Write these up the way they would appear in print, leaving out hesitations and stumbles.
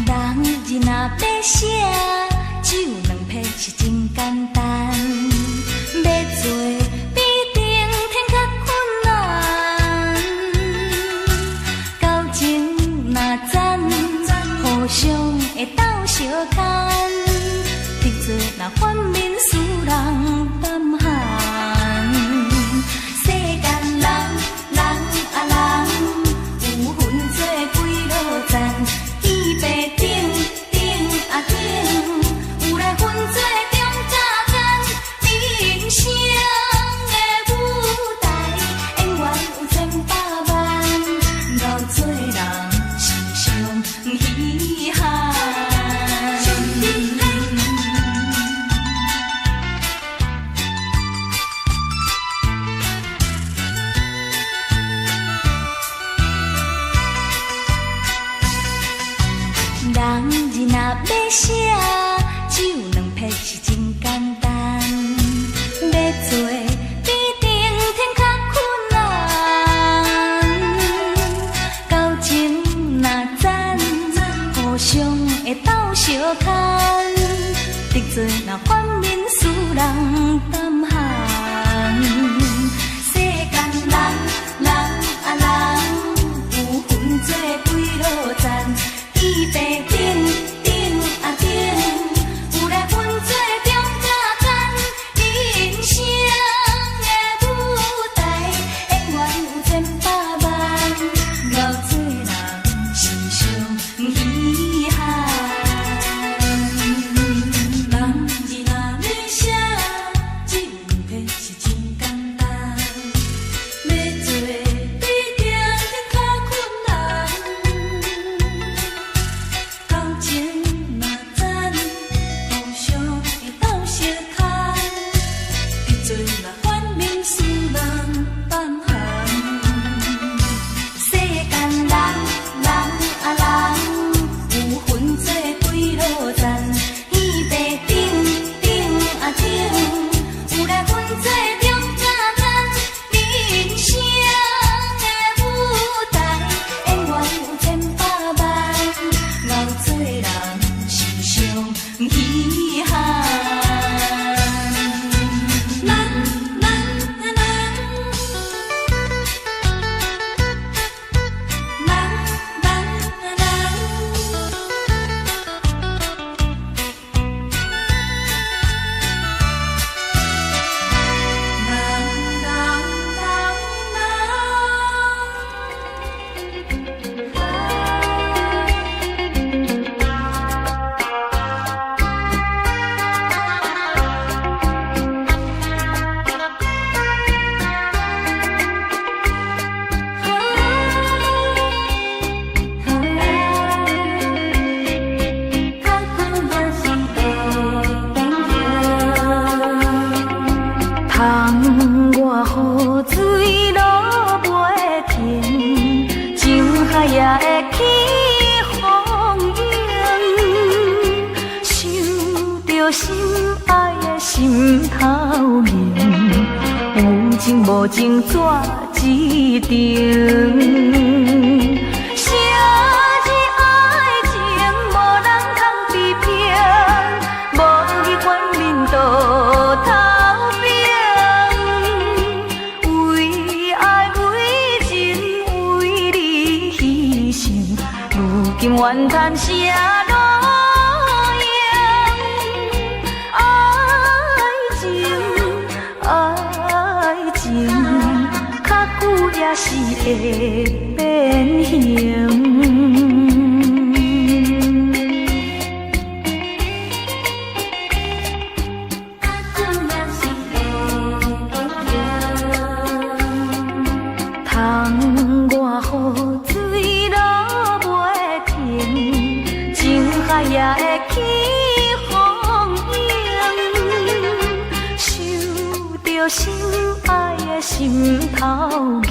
人日若要写，只有两撇是真简单。要做比顶天较困难，交情若赞，互相会斗相牵。得罪若反面使人胆寒。世间人有分做几落赞，椅背顶有来分做中早间。人生的舞台，演员有千百万，到做人是上遗憾。人日若要写，只有两撇是真简单。要做比顶天较困难，交情若赞，互相会斗相牵。得罪若反面使人胆寒。世间人有分做几落赞。椅背顶有来分做中早间。人生的舞台，演员有千百万，到做人是上遗憾。人日若要写，只有两撇是真简单。要做比顶天较困难。交情若赞，互相会斗相牵。得罪若反面使人胆寒。世间人有分做几落赞。椅背顶有来分做中早间。人生的舞台，演员有千百万，到做人是上遗憾。窗外雨水落袂停，情海也会起风涌，想着心爱的心头明，有情无情怎一定？写一爱情，无人通比拼，无你怨面倒头。今怨叹谁路用？爱情，较久也是会变形。窗外雨水落袂停，情海也会起风涌，想着心爱的心头硬，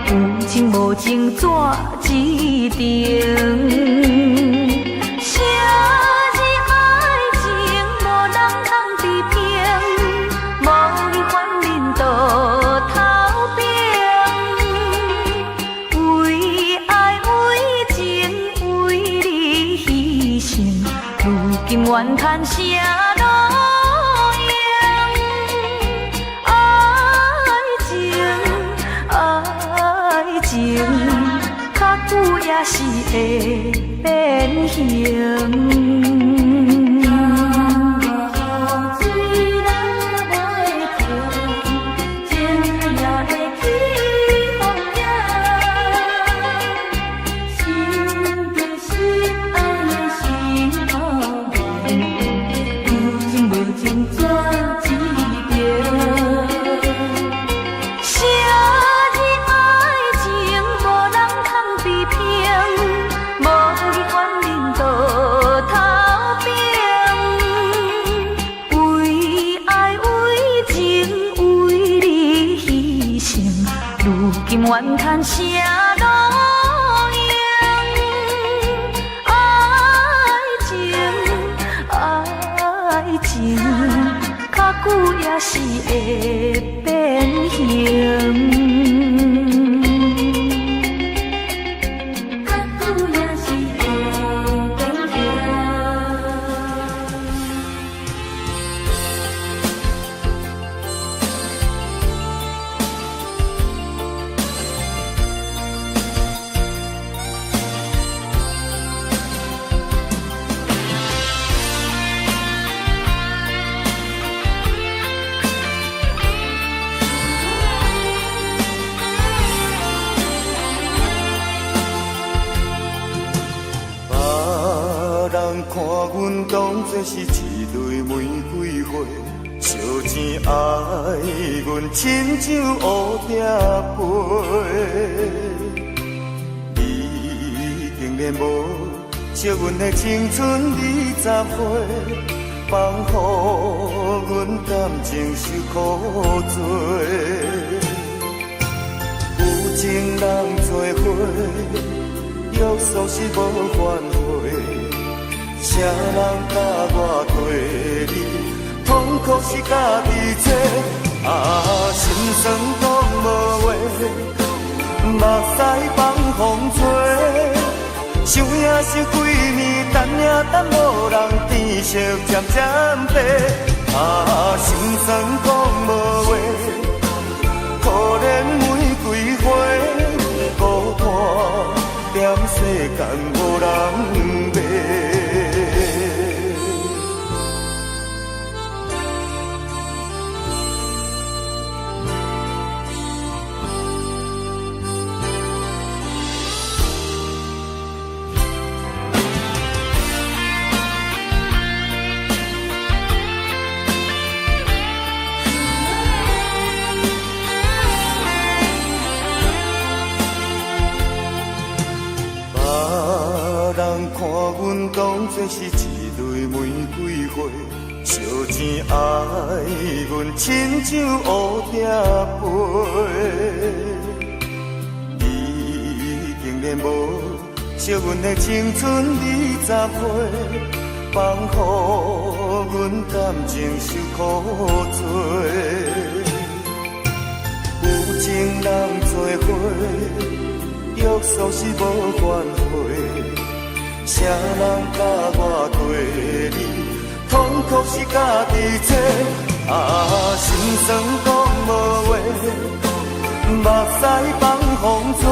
有情无情怎一定？写一爱情，无人通比拼，无你怨面倒头边。为爱为情为你今怨叹啥路用？爱情，较久也是会变形。今怨叹啥路用？爱情，较久也是会变形。看阮当作是一蕊玫瑰花，烧钱爱阮亲像乌蝶飞。你竟然无惜阮的青春20岁，放予阮感情受苦罪。有情人做伙，约束是无反悔。啥人甲我对你，痛苦是家己找。心酸讲无话，目屎放风吹。想也想几暝，等也等无人，天色渐渐白。心酸讲无话，可怜玫瑰花，孤单踮世间无人陪。看阮当作是一蕊玫瑰花，烧钱爱阮亲像乌蝶飞。你竟然无惜阮的青春20岁，放予阮感情受苦罪。有情人做伙，约束是无反悔。啥人甲我对你，痛苦是家己找。心酸讲无话，目屎放风吹。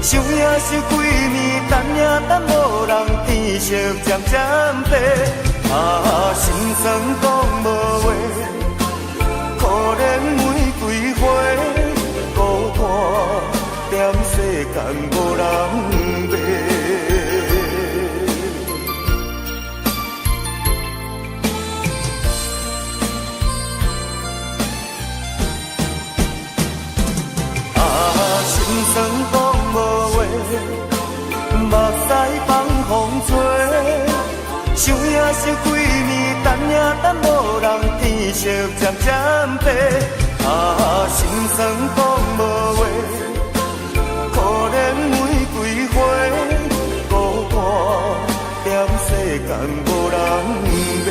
想也想几暝，等也等无人，天色渐渐白。心酸讲无话，可怜玫瑰花，孤单踮世间无人陪。心酸讲无话，目屎放风吹。想也想几暝，等也等无人，天色渐渐白。心酸讲无话，可怜玫瑰花，孤单踮世间无人陪。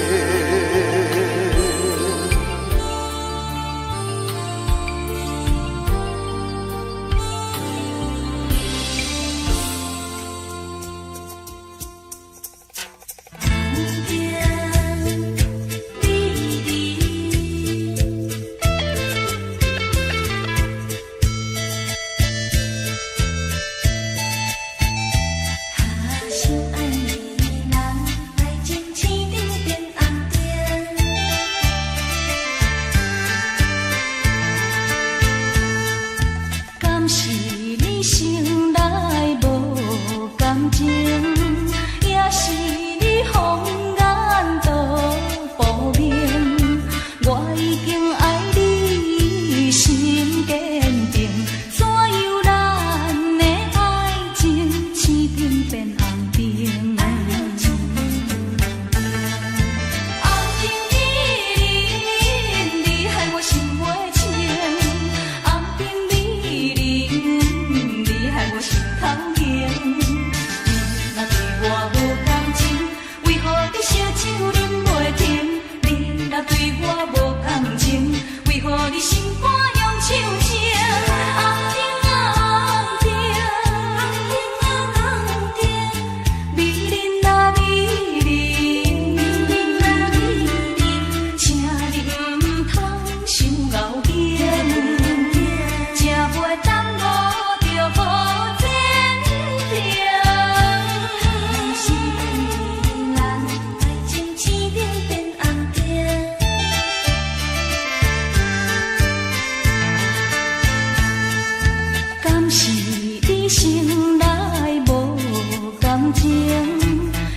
情，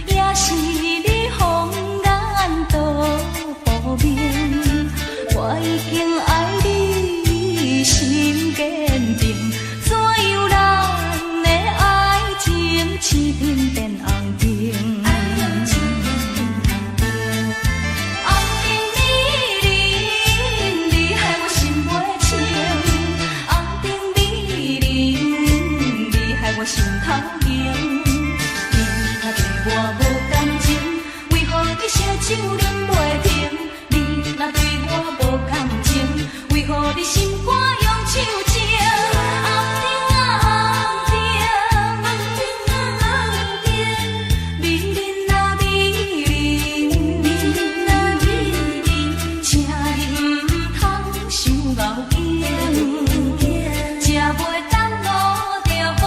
也是你放眼都不明。我已经爱你心坚定，怎样咱的爱情痴情变红灯？心头凝，你若对我无感情，为何你烧酒啉袂停？你若对我无感情，为何你心肝用手情？红灯红灯红灯，美人啊美人，请你唔通伤熬劲，才袂当落着无。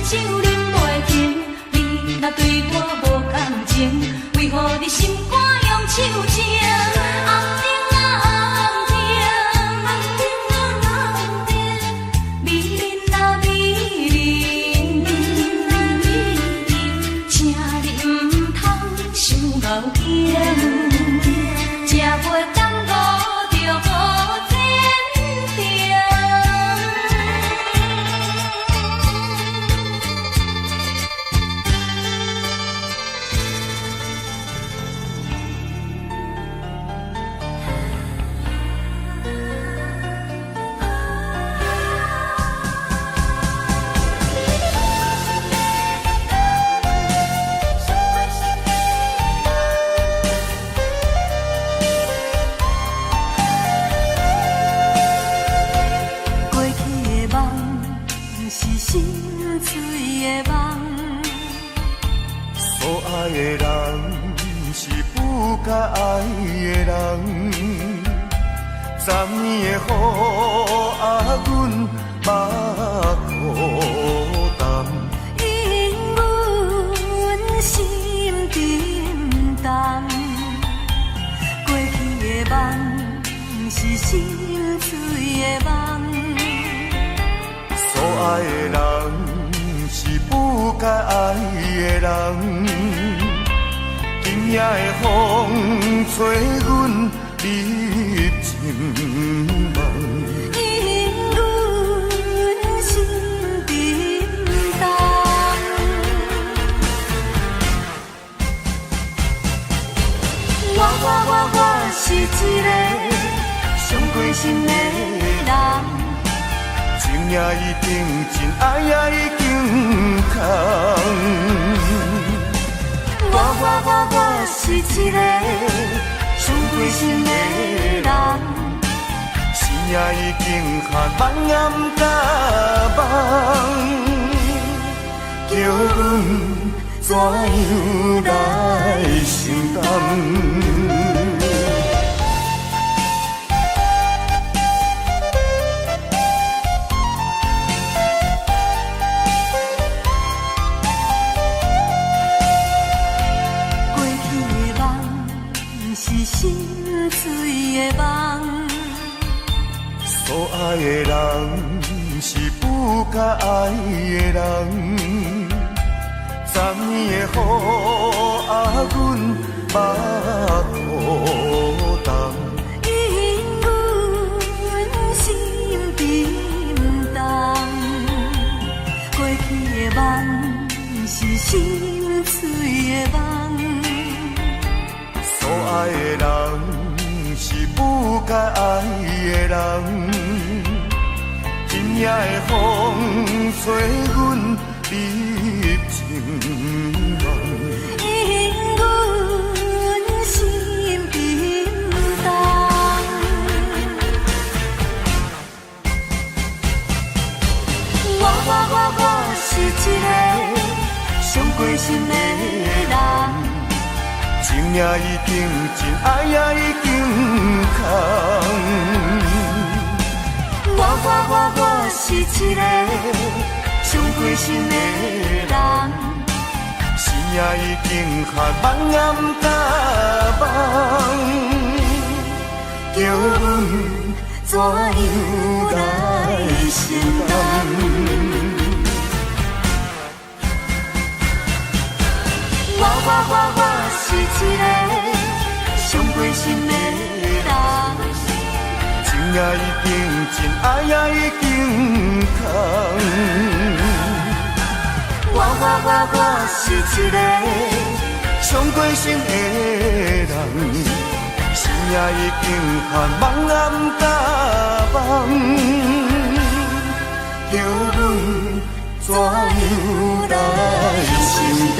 酒啉袂停，你若对我无感情，为何你心肝用手情？红灯啊红灯，红灯，美人啊美人，请你唔通伤熬劲，才袂当落着无前程。所爱的人是不该爱的人，昨年的雨啊，阮嘛孤单，因阮心沉重，过去的梦是心碎的梦，所爱的人。是不该爱的人，今夜的风吹阮入情梦，因阮心沉重。我是一个伤过心的人。情也已经真，爱也已经空。我是一个伤过心的人，心也已经寒，梦也不敢梦，叫阮怎样来承担？心碎的梦，所爱的人是不该爱的人，昨年的雨啊，阮嘛孤单，因阮心沉重，过去的梦是心碎的梦。所爱的人是不该爱的人，今夜的风吹阮入情梦，因阮心沉重。我是一个伤过心的人。情也已经真，爱也已经空。我是一个上过心的人，生命已经较茫然甲梦，叫阮怎样来承担？我是一个上过心的人，情也已经真，爱也已经空。我是一个上过心的人，心也已经较茫然甲梦，叫阮怎样来承担？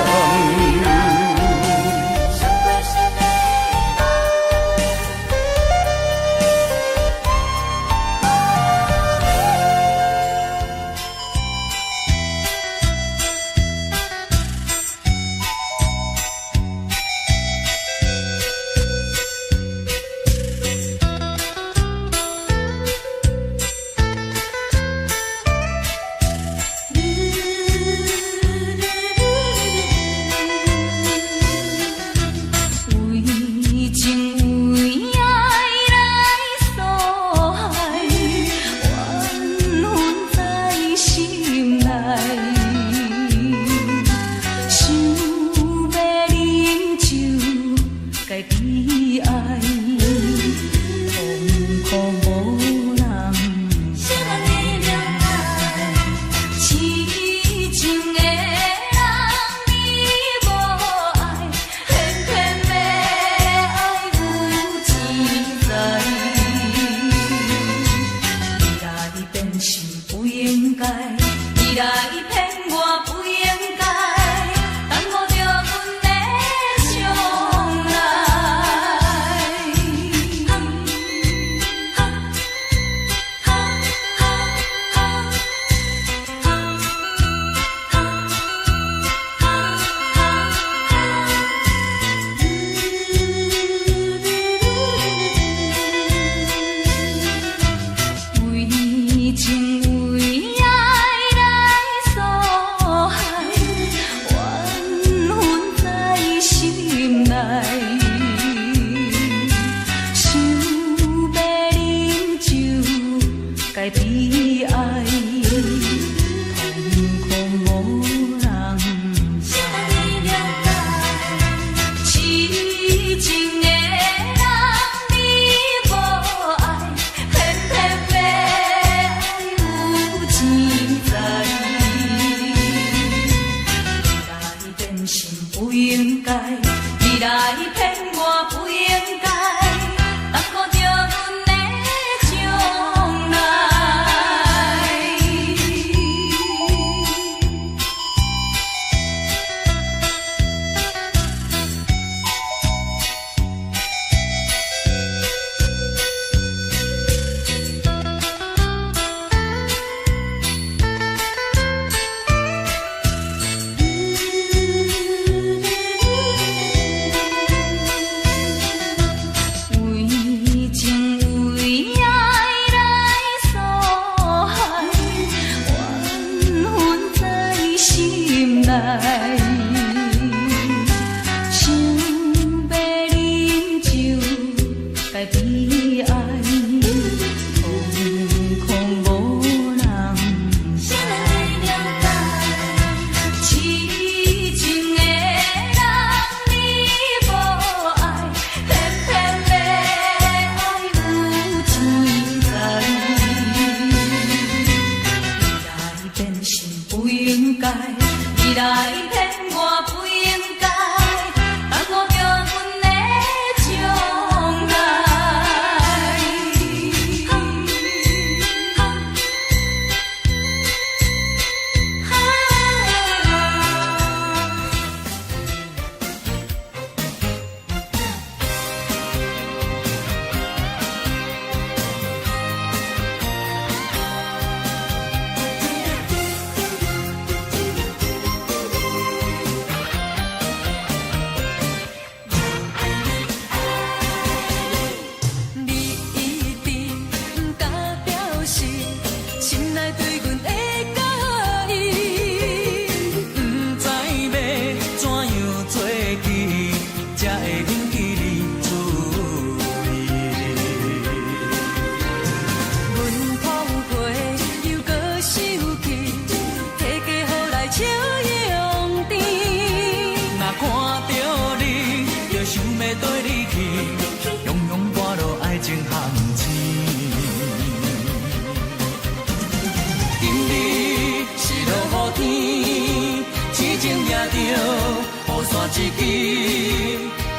一支，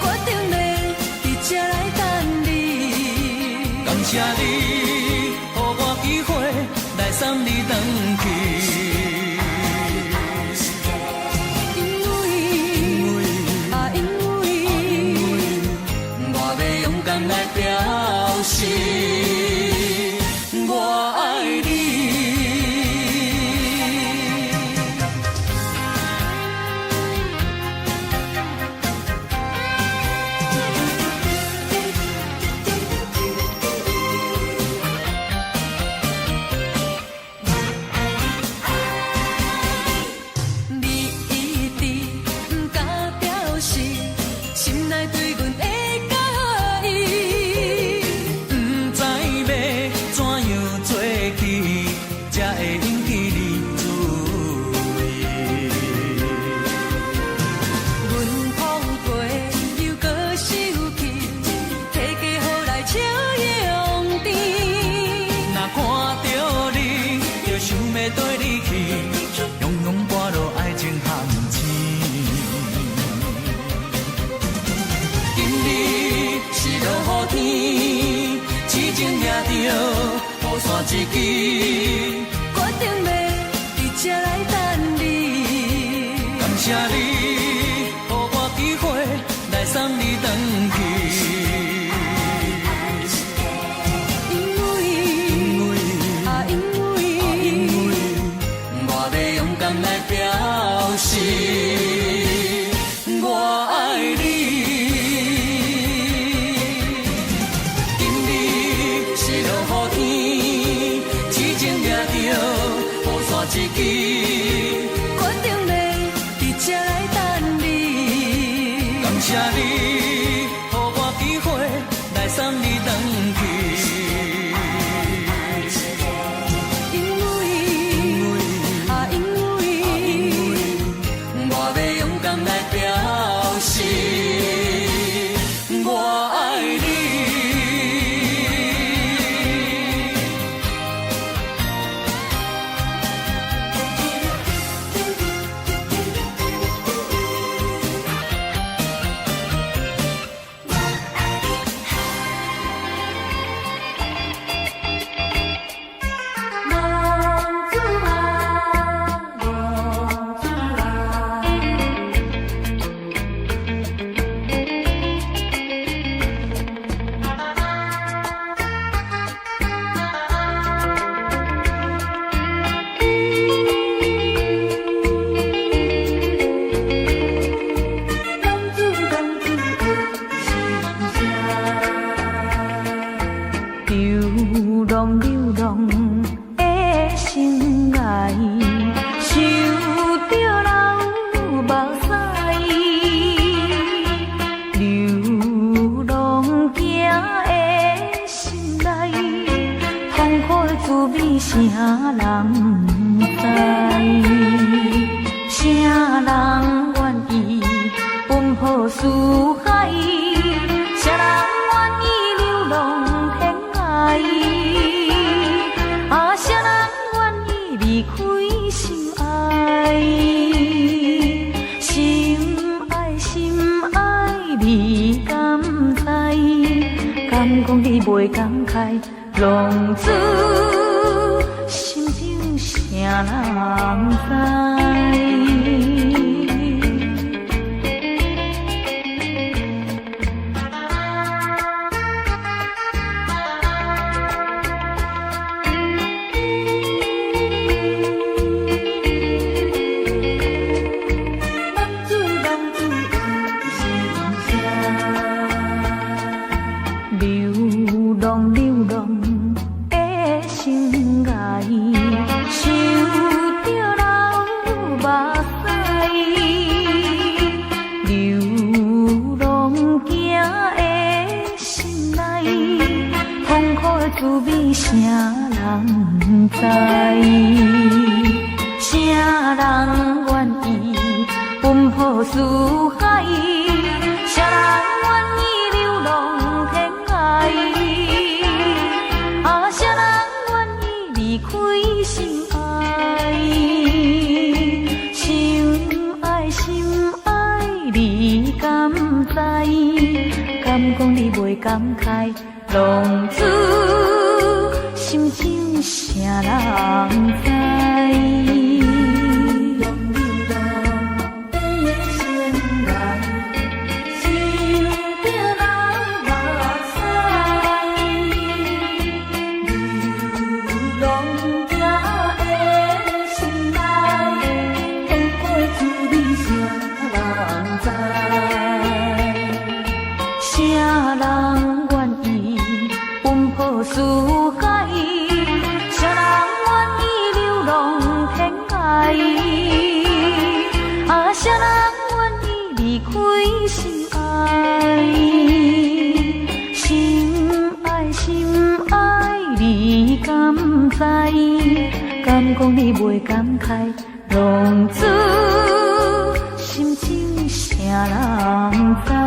决定要伫这来等你。感谢你，予我机会来送你回去。因为我要勇敢来表示我爱你。雨伞一支，决定要伫这来等你。感谢你，予我机会来送你回去。因为我要勇敢来表示我爱你。一支，决定要伫这来等你。感谢你，予我机会来送你回去。因为我要勇敢来表示我爱你。啥人知？啥人愿意奔波四海？啥人愿意流浪天涯？啊，啥人愿意离开心爱？心爱你敢知？敢讲你袂感慨？浪子心情谁人知？滋味谁人知？啥人愿意奔波四海？啥人愿意流浪天涯？啊，啥人愿意离开心爱？心爱你。敢讲你袂感慨？浪子心情啥人知？敢讲你袂感慨？浪子心情啥人知？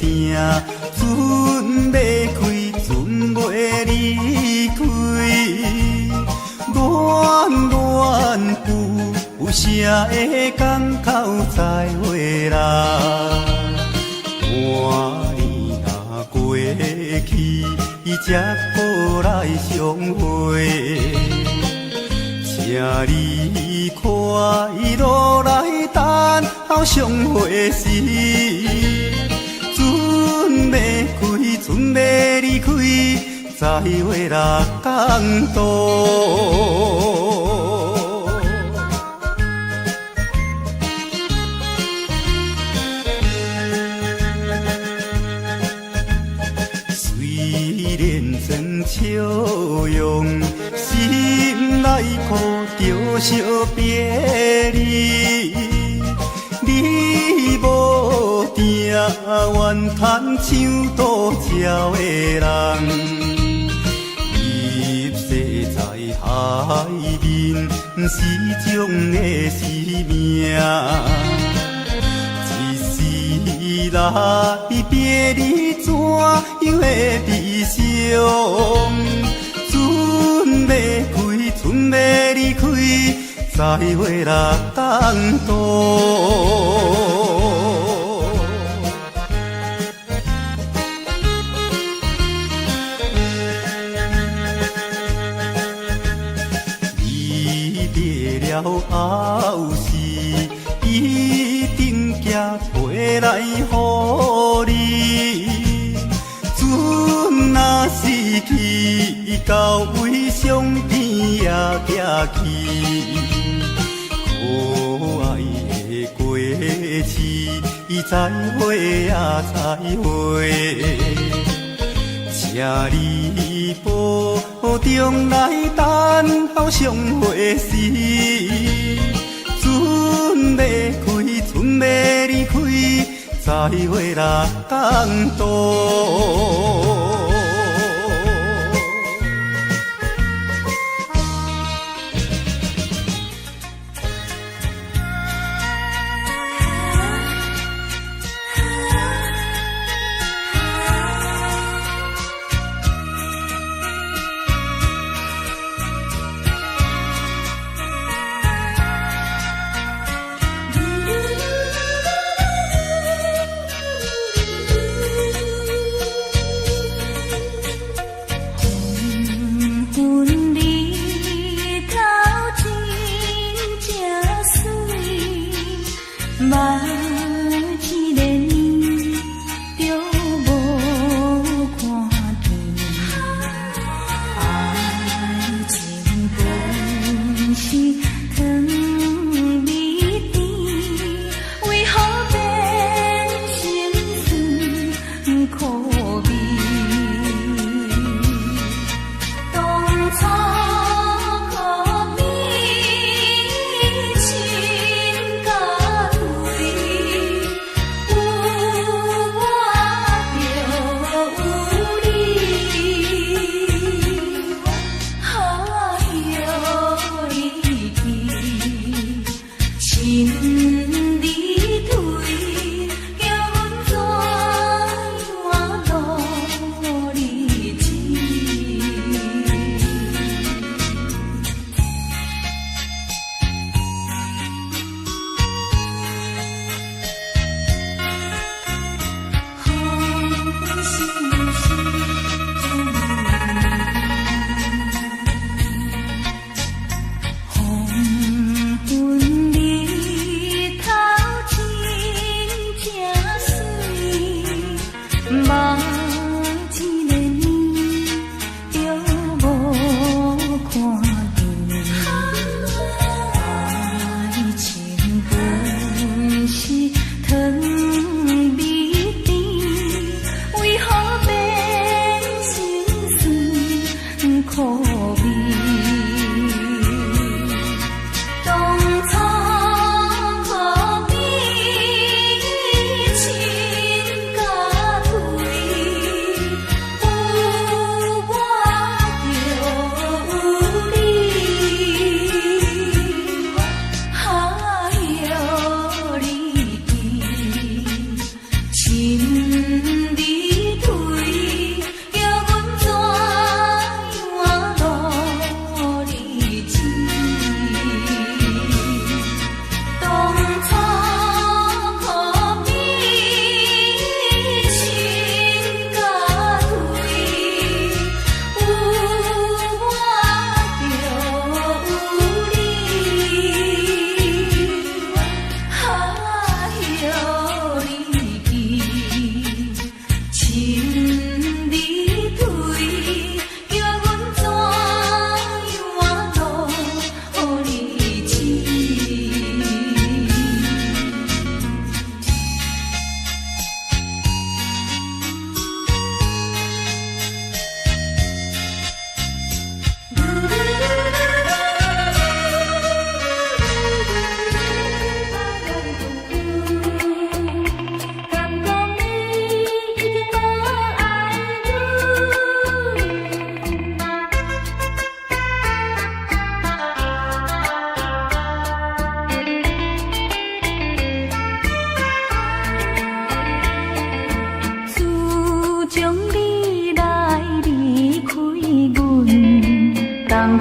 定，船要开，船袂离开，恋恋有啥会港口再会啦？半年啊过去，才过来相会。请你快乐来等候相会时，船要开，船要离开，再会六港渡。虽然装笑容，心内苦着惜别离。你无定愿叹像渡桥的人，入世在海面，是种的生命。一时来别离，怎样会悲伤？船要开，船要离开，再会六港渡。离别了后事，一定寄回来予你。船若失去，到位上边也行去。可爱的过去，再会啊再会。请你保重来等候相会时，船要开，船要离开，再会六港渡。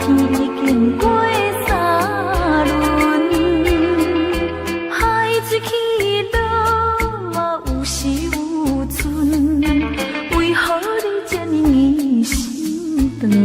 天已经过三轮，海水起落嘛有时有春，为何你这呢念心肠？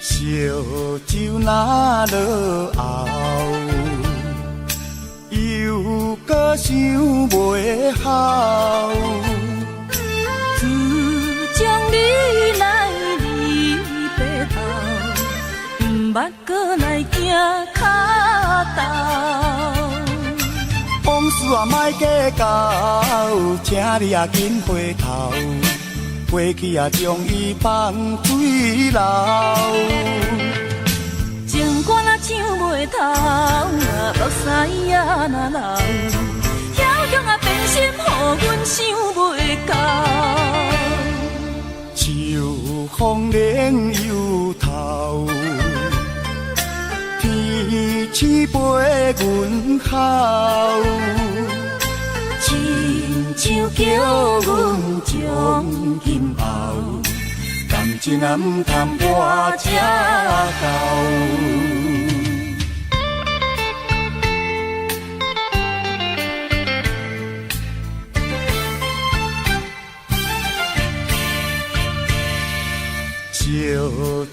烧酒若落后，又搁想袂好。自将你来离白头，毋捌搁来行脚头。往事啊，莫计较，请你啊紧回头。过去啊，将伊放水流。情歌若唱袂透，目屎也若流，遐强啊变心，予阮想袂到。秋风冷又透，天星陪阮哭。亲像叫阮将今后，感情啊毋通破这厚。烧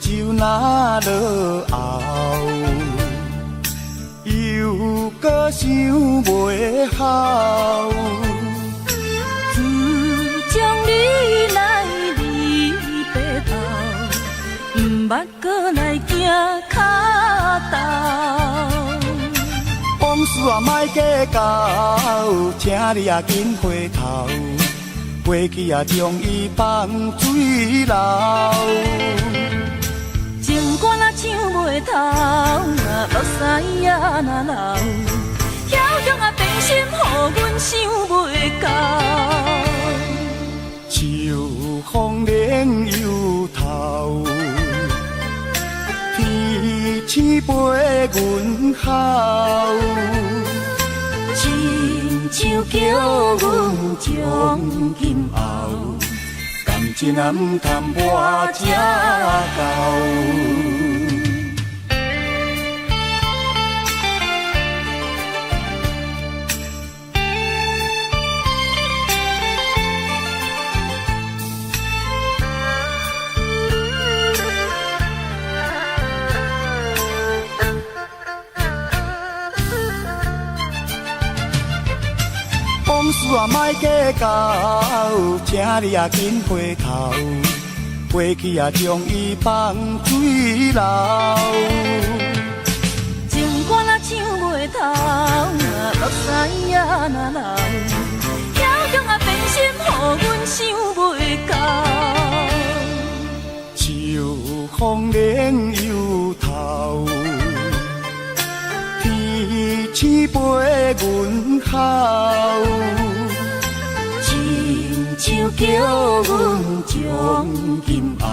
酒若落后，又搁想袂好。自将你来离白头，毋捌搁来行脚头。往事啊，莫计较，请你也紧回头，过去啊将伊放水流。情歌若唱袂透，目屎也若流，遐乡啊变心，予阮想袂到。秋风冷又透，天星陪阮哭，亲像叫阮将今后，感情啊毋通磨这厚。往事啊莫计较，请你也紧回头，过去啊将伊放水流。情歌若唱袂透，目屎也若流，遐乡啊变心，予阮想袂到。秋风冷又透，天星陪阮哭，亲像叫阮将今后，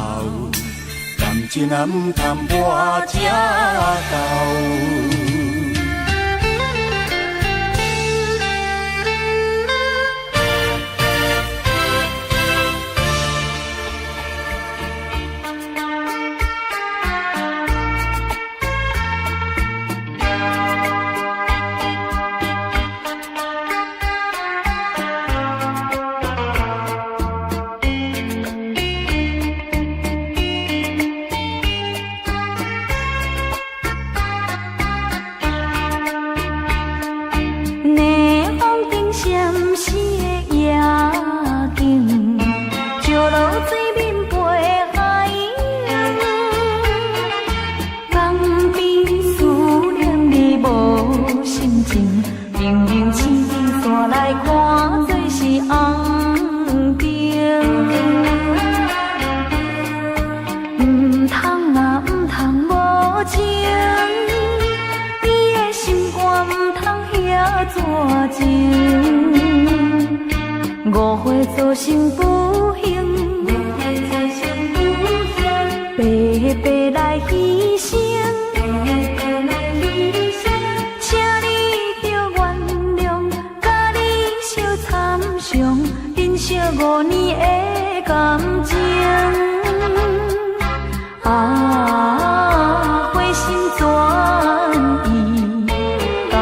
感情啊毋通磨这厚。误会造成不幸，白白来牺牲，请你着原谅，甲你相参详，珍惜5年的感情。啊，花心转意，江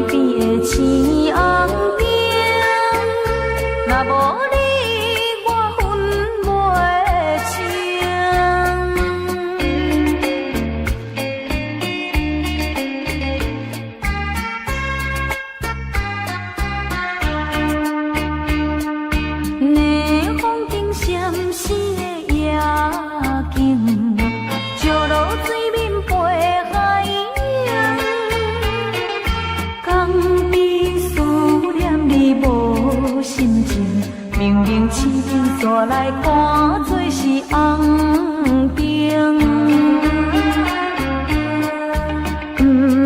边的青红灯，若无你，我分袂清。逆风景闪烁的夜景，石路水面陪海洋，江边思念你无心情，明明市井山来看做是红灯，唔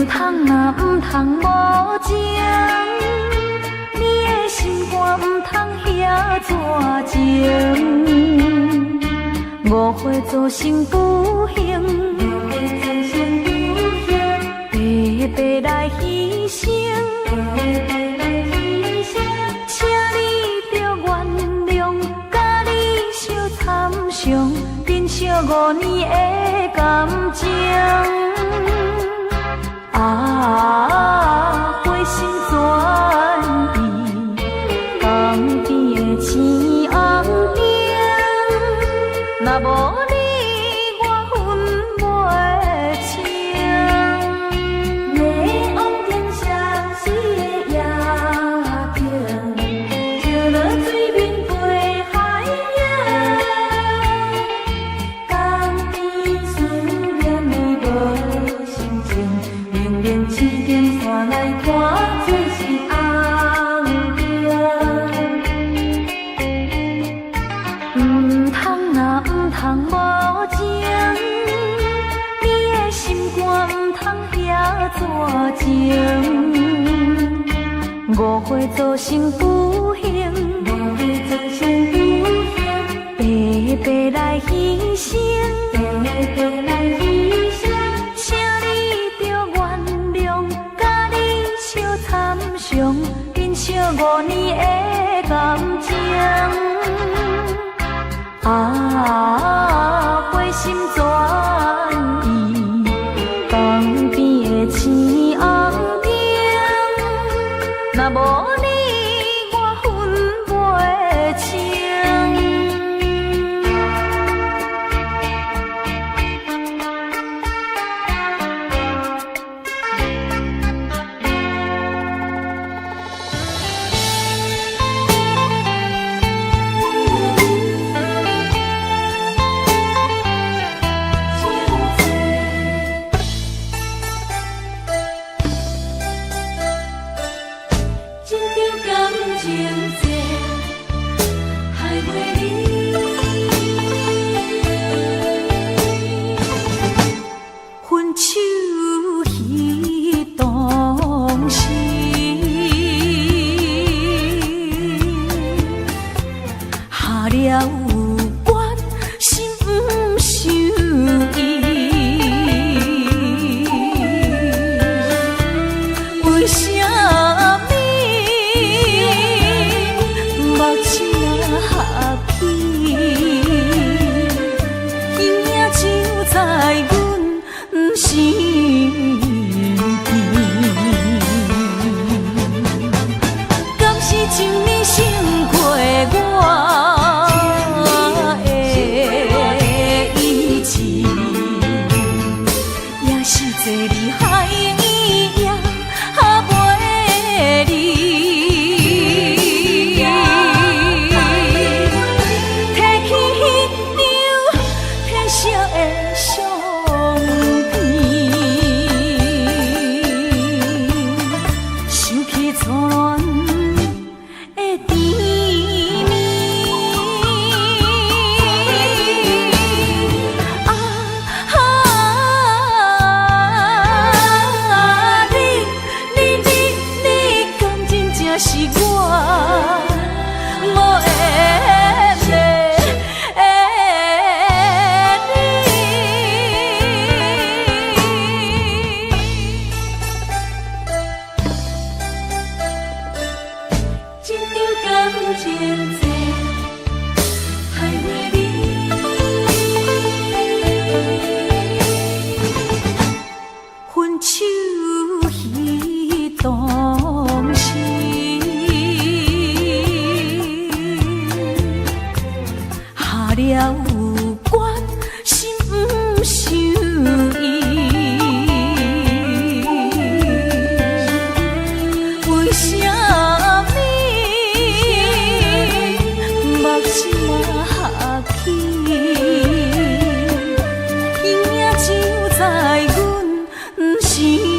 通啊唔通无情，你的心肝唔通遐绝情，误会造成不幸，白白来牺牲，请你着原谅，甲你相参详，珍惜5年的感情。啊，花心转意，江边的青红灯，若无你，我分袂怎情？误会造成不幸，白白来牺牲，请你着原谅，甲你相参详，珍惜5年的感情。花心转移，旁边的青红灯，若无你，我分袂清。影影就在阮心。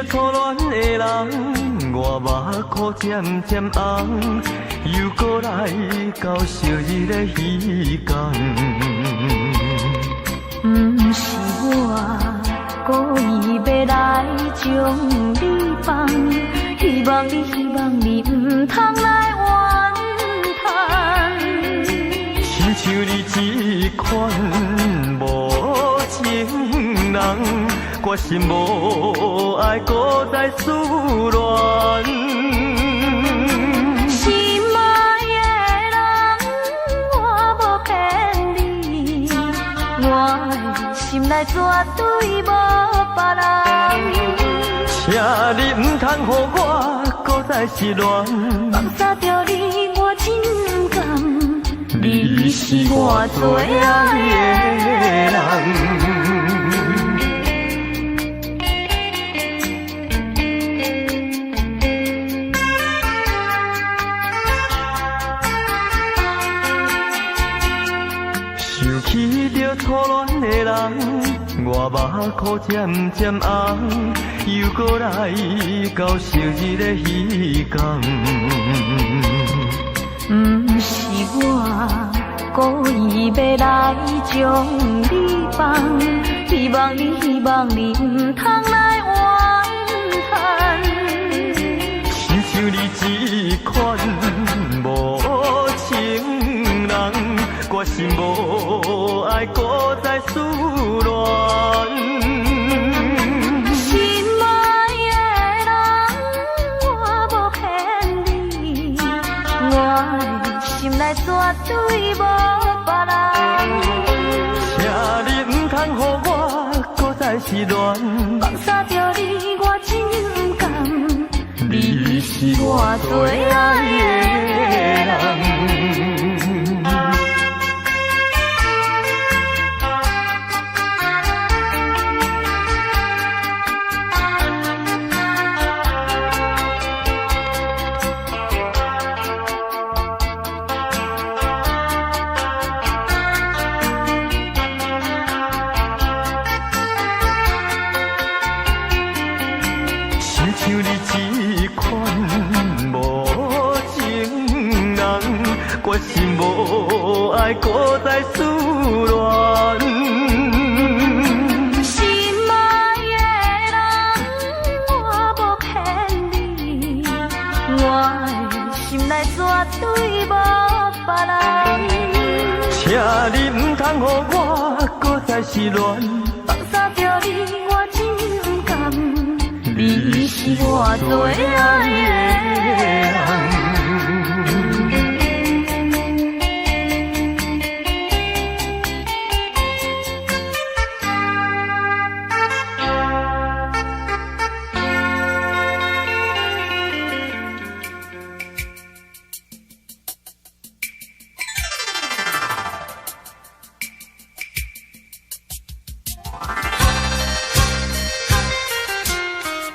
初恋的人，我目眶渐渐红，又搁来到昔日的彼港。不是我故意要来将你放，希望你唔通来怨叹。亲像你这款无情人，我心无爱，搁再思恋。心爱的人，我无骗你，我的心内绝对无别人。请你唔通予我搁再失恋，放下着你，我真甘，你是我最爱的人。想起着初恋的人，我目眶渐渐红，又搁来到昔日的彼港。不是我故意要来将你放，希望你唔通来怨叹。亲像你这款无情人，我心无爱，搁再思恋。心爱的人，我无骗你，我的心内绝对无别人。请你唔通予我搁再失恋，放下着你，我真甘，你是我最爱的人。像你这款无情人，我心无爱，搁再思恋。心爱的人，我无骗你，我的心内绝对无别人。请你唔通予我搁再失恋，放下着你，我真甘，你是我最爱的人。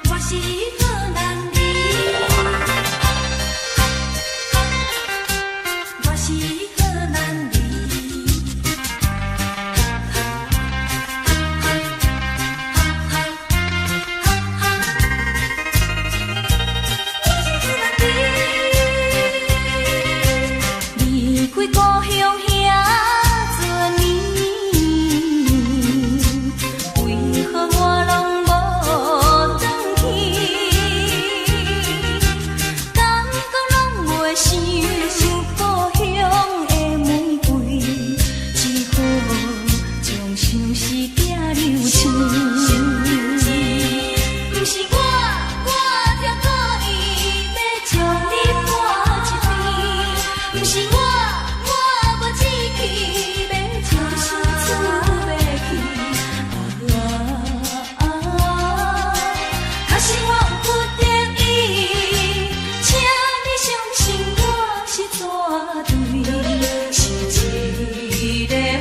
我是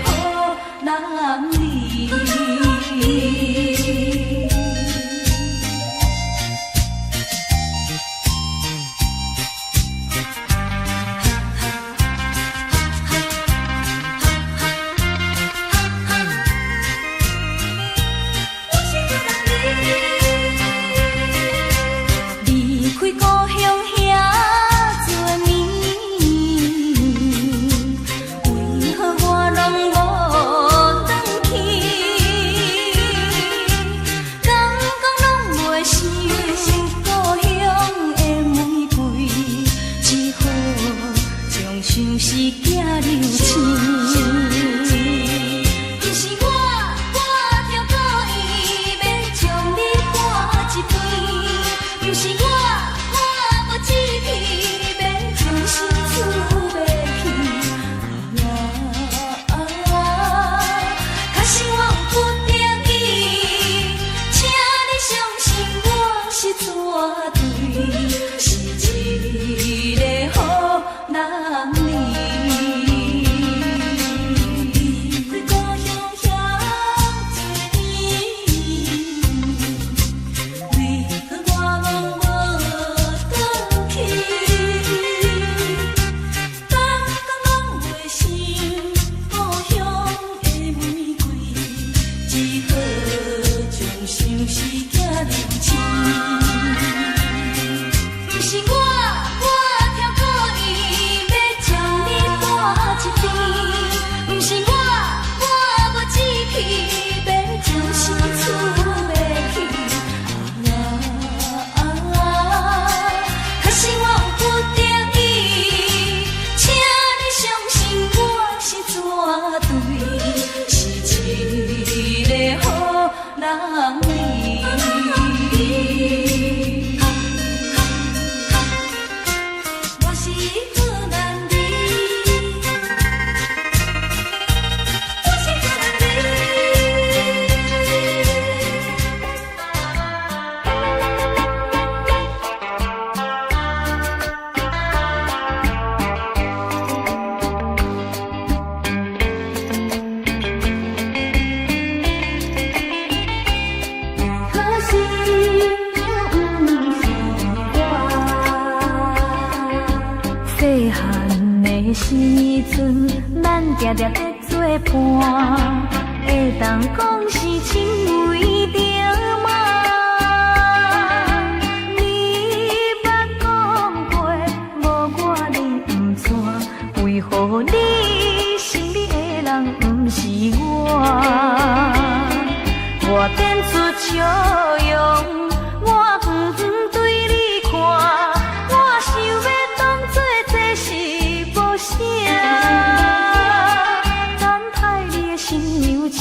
好男儿。像是走流星。不是我挑故意要将你赶一边，不是我无志气要将心厝买去。可是我有决定意，请你相信我是绝对，是一个好人哩。故乡遐多年，为何我拢无转去？逐工拢袂成故乡的玫瑰，只好将心事寄流星。不是我挑故意要将你赶一边，不是我无志气要将心厝买去。可是我有决定意，请你相信我是绝对，是一个好人哩。我是好人哩，我是好人哩。可惜细汉的时阵，咱定定在做伴，会当讲是亲为着嘛。你捌讲过，无我你不错，为何你心里的人不是我？我点出笑容，我远远对你看，我想要当作这是无啥。等待你的新娘车，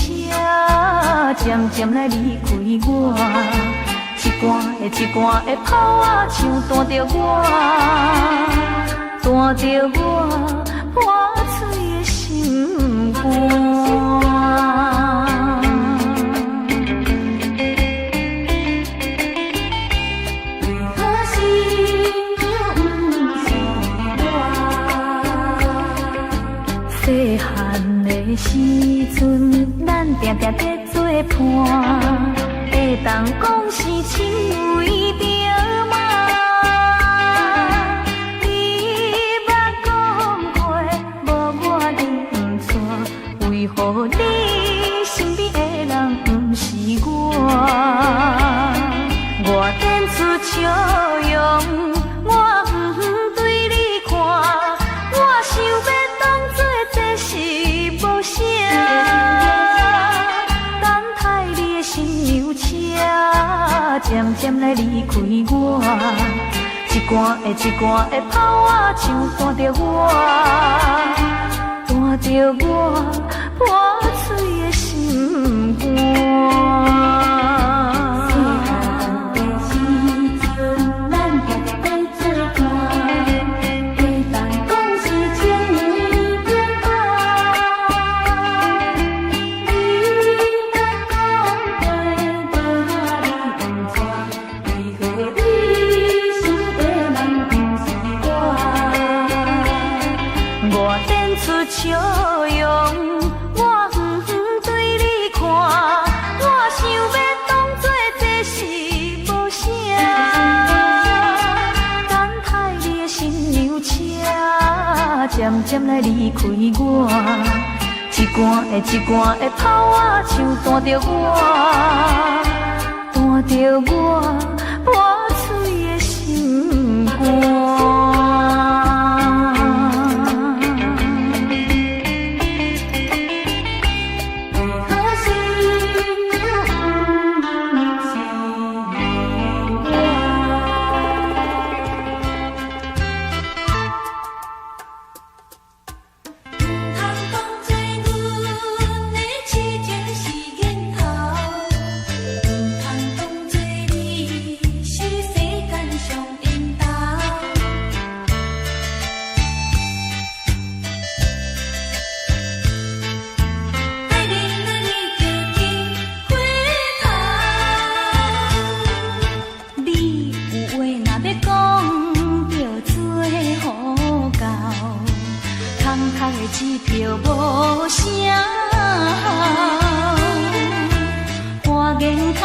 渐渐来离开我，一段的一段的炮啊，像弹着我，弹着我破碎的心肝。细汉的时阵，咱定定在做伴，会当讲是亲为着嘛。你捌讲过，无我你不错，为何你身边的人不是我？我点出笑容，我远远对你看，我想要当作这是无啥。等待你的新娘车，渐渐来离开我，一罐的一罐的炮啊，像弹着我，弹着我破碎的心肝。我点出笑容，我远远对你看，我想要当作这是无啥。等待你的新娘车，渐渐来离开我，一罐的一罐的炮啊，像弹着我，弹着我破碎的心肝。空的支票无声效，花言巧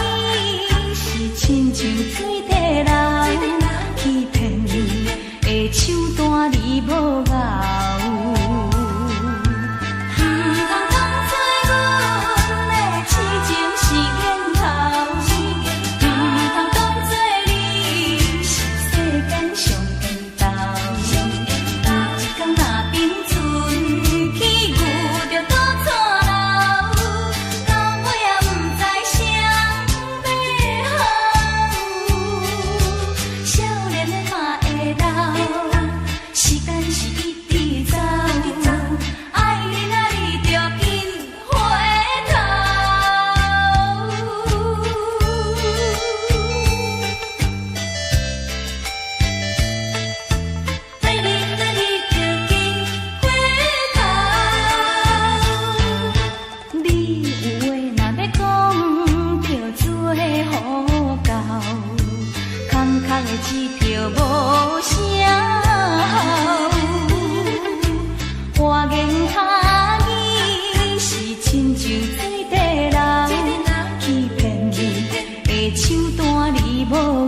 语是亲像水底流，欺骗你的手段你无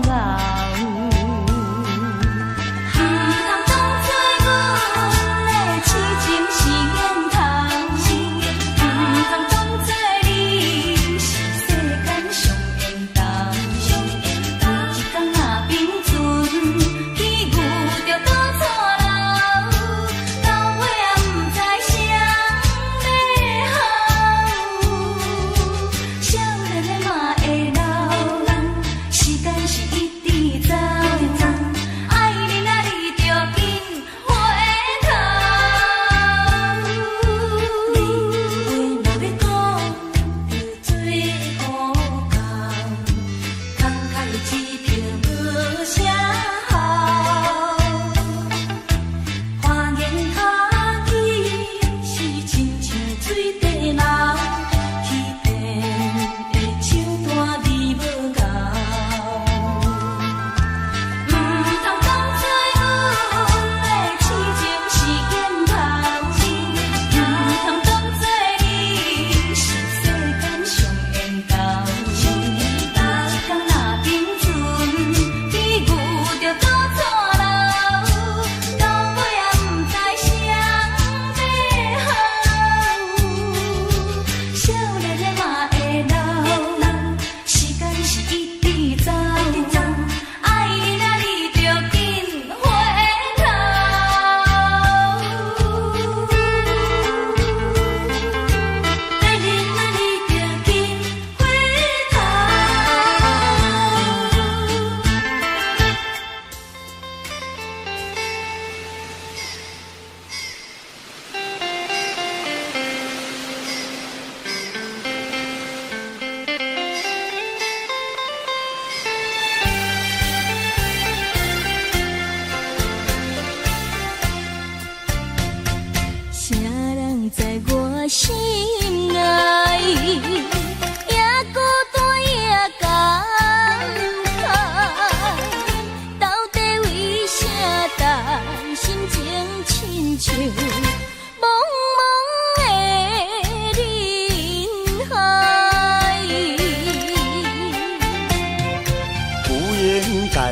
咬。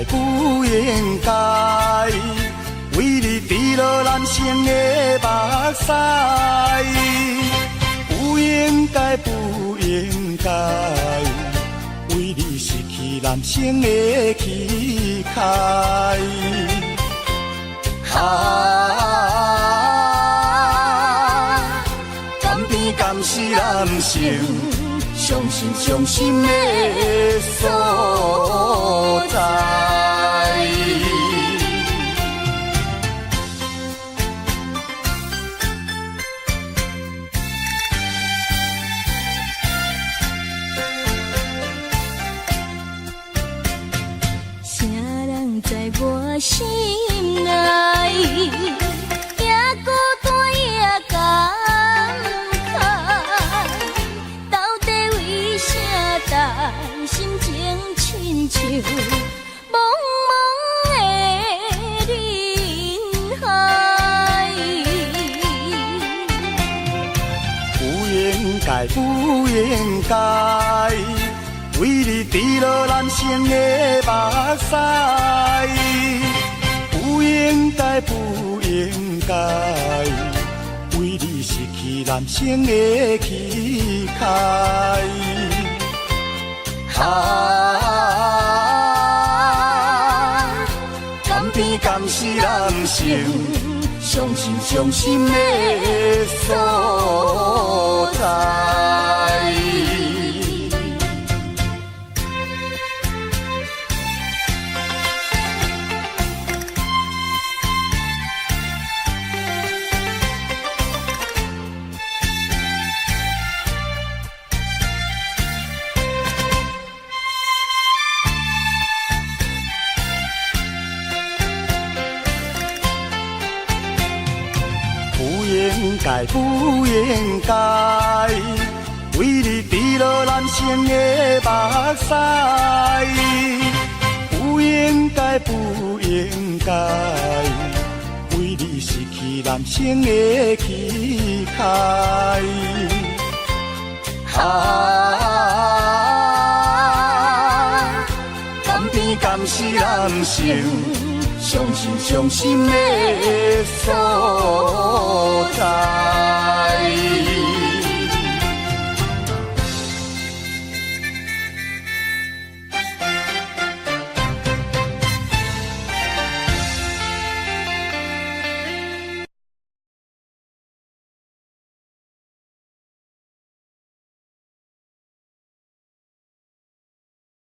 不应该为你滴落男生的目屎，不应该，不应该为你失去男生的气概。甘甜甘是男生伤心的所在。啥人在我心内？心情亲像无该不应该为你滴落男生的目屎，不应该不应该为你失去男生的气概。南边敢是男生伤心的所在。不应该为你滴落男生的目屎，不应该不应该为你失去男生的气概。南边敢是男生伤心的所在。